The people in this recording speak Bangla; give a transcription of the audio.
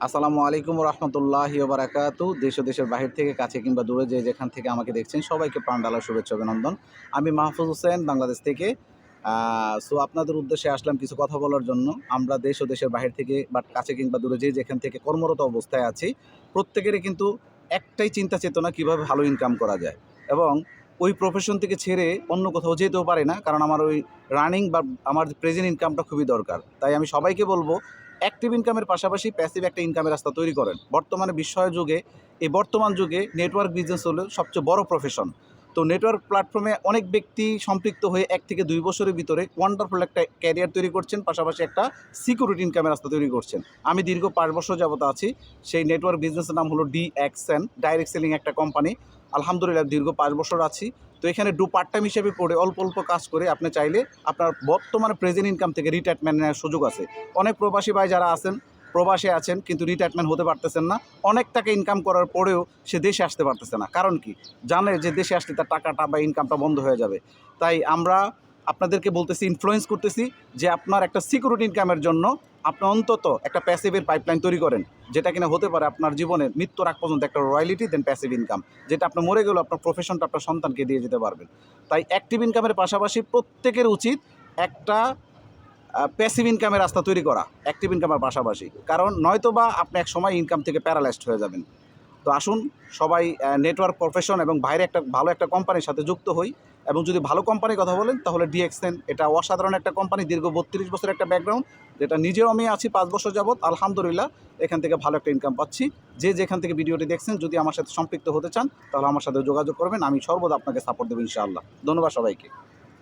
আসসালামু আলাইকুম রহমতুল্লাহি ওয়া বারাকাতু। দেশ ও দেশের বাহির থেকে কাছে কিংবা দূরে যে যেখান থেকে আমাকে দেখছেন সবাইকে প্রাণ ঢালা শুভেচ্ছা অভিনন্দন। আমি মাহফুজ হোসেন বাংলাদেশ থেকে। আপনাদের উদ্দেশ্যে আসলাম কিছু কথা বলার জন্য। আমরা দেশ ও দেশের বাহির থেকে বাট কাছে কিংবা দূরে যে যেখান থেকে কর্মরত অবস্থায় আছি, প্রত্যেকেরই কিন্তু একটাই চিন্তা চেতনা কীভাবে ভালো ইনকাম করা যায় এবং ওই প্রফেশন থেকে ছেড়ে অন্য কোথাও যেতেও পারি না, কারণ আমার ওই রানিং বা আমার প্রেজেন্ট ইনকামটা খুবই দরকার। তাই আমি সবাইকে বলব অ্যাক্টিভ ইনকামের পাশাপাশি প্যাসিভ একটা ইনকামের রাস্তা তৈরি করেন। বর্তমানে বিস্ময় যুগে, এই বর্তমান যুগে নেটওয়ার্ক বিজনেস হলো সবচেয়ে বড় প্রফেশন। তো নেটওয়ার্ক প্ল্যাটফর্মে অনেক ব্যক্তি সম্পৃক্ত হয়ে ১ থেকে ২ বছরের ভিতরে ওয়ান্ডারফুল একটা ক্যারিয়ার তৈরি করছেন, পাশাপাশি একটা সিকিউরিটি ইনকামের রাস্তা তৈরি করছেন। আমি দীর্ঘ ৫ বছর যাবত আছি। সেই নেটওয়ার্ক বিজনেসের নাম হলো DXN, ডাইরেক্ট সেলিং একটা কোম্পানি। আলহামদুলিল্লাহ দীর্ঘ ৫ বছর আছি। তো এখানে পার্ট টাইম হিসেবে পড়ে অল্প অল্প কাজ করে আপনি চাইলে আপনার বর্তমানে প্রেজেন্ট ইনকাম থেকে রিটায়ারমেন্ট নেওয়ার সুযোগ আছে। অনেক প্রবাসী ভাই যারা আছেন, প্রবাসে আছেন কিন্তু রিটায়ারমেন্ট হতে পারতেছেন না। অনেক টাকা ইনকাম করার পরেও সে দেশে আসতে পারতেছে না। কারণ কি? জানে যে দেশে আসলে তার টাকাটা বা ইনকামটা বন্ধ হয়ে যাবে। তাই আমরা আপনাদেরকে বলতেছি, ইনফ্লুয়েন্স করতেছি যে আপনার একটা সিকিউরিটি ইনকামের জন্য আপনি অন্তত একটা প্যাসিভের পাইপলাইন তৈরি করেন, যেটা কিনা হতে পারে আপনার জীবনের মৃত্যুর আগ পর্যন্ত একটা রয়্যালিটি, দেন প্যাসিভ ইনকাম, যেটা আপনার মরে গেলেও আপনার প্রফেশনটা আপনার সন্তানকে দিয়ে যেতে পারবেন। তাই অ্যাক্টিভ ইনকামের পাশাপাশি প্রত্যেকের উচিত একটা প্যাসিভ ইনকামের রাস্তা তৈরি করা অ্যাক্টিভ ইনকামের পাশাপাশি। কারণ নয়তোবা আপনি এক সময় ইনকাম থেকে প্যারালাইজড হয়ে যাবেন। তো আসুন সবাই নেটওয়ার্ক প্রফেশন এবং বাইরে একটা ভালো একটা কোম্পানির সাথে যুক্ত হই। এবং যদি ভালো কোম্পানির কথা বলেন তাহলে DXN, এটা অসাধারণ একটা কোম্পানি, দীর্ঘ ৩২ বছরের একটা ব্যাকগ্রাউন্ড, যেটা নিজেও আমি আছি ৫ বছর যাবৎ। আলহামদুলিল্লাহ এখান থেকে ভালো একটা ইনকাম পাচ্ছি। যে যেখান থেকে ভিডিওটি দেখছেন, যদি আমার সাথে সম্পৃক্ত হতে চান তাহলে আমার সাথে যোগাযোগ করবেন। আমি সর্বদা আপনাকে সাপোর্ট দেবো ইনশাআল্লাহ। ধন্যবাদ সবাইকে।